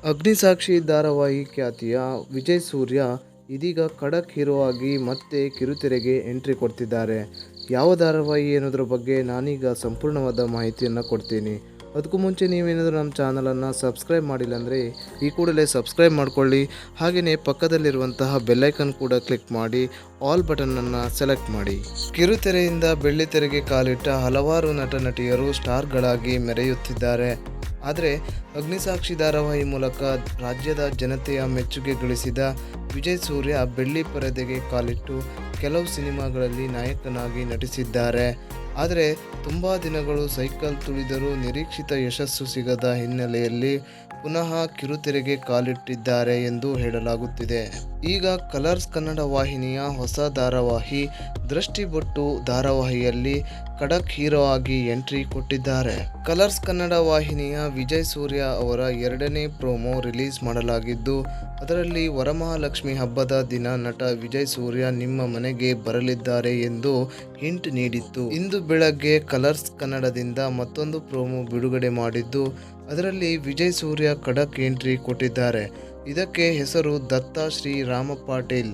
ಅಗ್ನಿಸಾಕ್ಷಿ ಧಾರಾವಾಹಿ ಖ್ಯಾತಿಯ ವಿಜಯ್ ಸೂರ್ಯ ಇದೀಗ ಖಡಕ್ ಹೀರೋ ಆಗಿ ಮತ್ತೆ ಕಿರುತೆರೆಗೆ ಎಂಟ್ರಿ ಕೊಡ್ತಿದ್ದಾರೆ. ಯಾವ ಧಾರಾವಾಹಿ ಅನ್ನೋದ್ರ ಬಗ್ಗೆ ನಾನೀಗ ಸಂಪೂರ್ಣವಾದ ಮಾಹಿತಿಯನ್ನು ಕೊಡ್ತೀನಿ. ಅದಕ್ಕೂ ಮುಂಚೆ ನೀವೇನಾದರೂ ನಮ್ಮ ಚಾನಲನ್ನು ಸಬ್ಸ್ಕ್ರೈಬ್ ಮಾಡಿಲ್ಲ ಅಂದರೆ ಈ ಕೂಡಲೇ ಸಬ್ಸ್ಕ್ರೈಬ್ ಮಾಡಿಕೊಳ್ಳಿ. ಹಾಗೆಯೇ ಪಕ್ಕದಲ್ಲಿರುವಂತಹ ಬೆಲ್ಲೈಕನ್ ಕೂಡ ಕ್ಲಿಕ್ ಮಾಡಿ ಆಲ್ ಬಟನನ್ನು ಸೆಲೆಕ್ಟ್ ಮಾಡಿ. ಕಿರುತೆರೆಯಿಂದ ಬೆಳ್ಳಿತೆರೆಗೆ ಕಾಲಿಟ್ಟ ಹಲವಾರು ನಟ ನಟಿಯರು ಸ್ಟಾರ್ಗಳಾಗಿ ಮೆರೆಯುತ್ತಿದ್ದಾರೆ. ಆದರೆ ಅಗ್ನಿಸಾಕ್ಷಿ ಧಾರಾವಾಹಿ ಮೂಲಕ ರಾಜ್ಯದ ಜನತೆಯ ಮೆಚ್ಚುಗೆ ಗಳಿಸಿದ ವಿಜಯ್ ಸೂರ್ಯ ಬೆಳ್ಳಿ ಪರದೆಗೆ ಕಾಲಿಟ್ಟು ಕೆಲವು ಸಿನಿಮಾಗಳಲ್ಲಿ ನಾಯಕನಾಗಿ ನಟಿಸಿದ್ದಾರೆ. ಆದರೆ ತುಂಬ ದಿನಗಳು ಸೈಕಲ್ ತುಳಿದರೂ ನಿರೀಕ್ಷಿತ ಯಶಸ್ಸು ಸಿಗದ ಹಿನ್ನೆಲೆಯಲ್ಲಿ ಪುನಃ ಕಿರುತೆರೆಗೆ ಕಾಲಿಟ್ಟಿದ್ದಾರೆ ಎಂದು ಹೇಳಲಾಗುತ್ತಿದೆ. ಈಗ ಕಲರ್ಸ್ ಕನ್ನಡ ವಾಹಿನಿಯ ಹೊಸ ಧಾರಾವಾಹಿ ದೃಷ್ಟಿಬೊಟ್ಟು ಧಾರಾವಾಹಿಯಲ್ಲಿ ಖಡಕ್ ಹೀರೋ ಆಗಿ ಎಂಟ್ರಿ ಕೊಟ್ಟಿದ್ದಾರೆ. ಕಲರ್ಸ್ ಕನ್ನಡ ವಾಹಿನಿಯ ವಿಜಯ್ ಸೂರ್ಯ ಅವರ 2ನೇ ಪ್ರೋಮೋ ರಿಲೀಸ್ ಮಾಡಲಾಗಿದ್ದು, ಅದರಲ್ಲಿ ವರಮಹಾಲಕ್ಷ್ಮಿ ಹಬ್ಬದ ದಿನ ನಟ ವಿಜಯ್ ಸೂರ್ಯ ನಿಮ್ಮ ಮನೆಗೆ ಬರಲಿದ್ದಾರೆ ಎಂದು ಹಿಂಟ್ ನೀಡಿತ್ತು. ಇಂದು ಬೆಳಗ್ಗೆ ಕಲರ್ಸ್ ಕನ್ನಡದಿಂದ ಮತ್ತೊಂದು ಪ್ರೋಮೋ ಬಿಡುಗಡೆ ಮಾಡಿದ್ದು, ಅದರಲ್ಲಿ ವಿಜಯ್ ಸೂರ್ಯ ಖಡಕ್ ಎಂಟ್ರಿ ಕೊಟ್ಟಿದ್ದಾರೆ. ಇದಕ್ಕೆ ಹೆಸರು ದತ್ತ ಶ್ರೀ ರಾಮ ಪಾಟೀಲ್.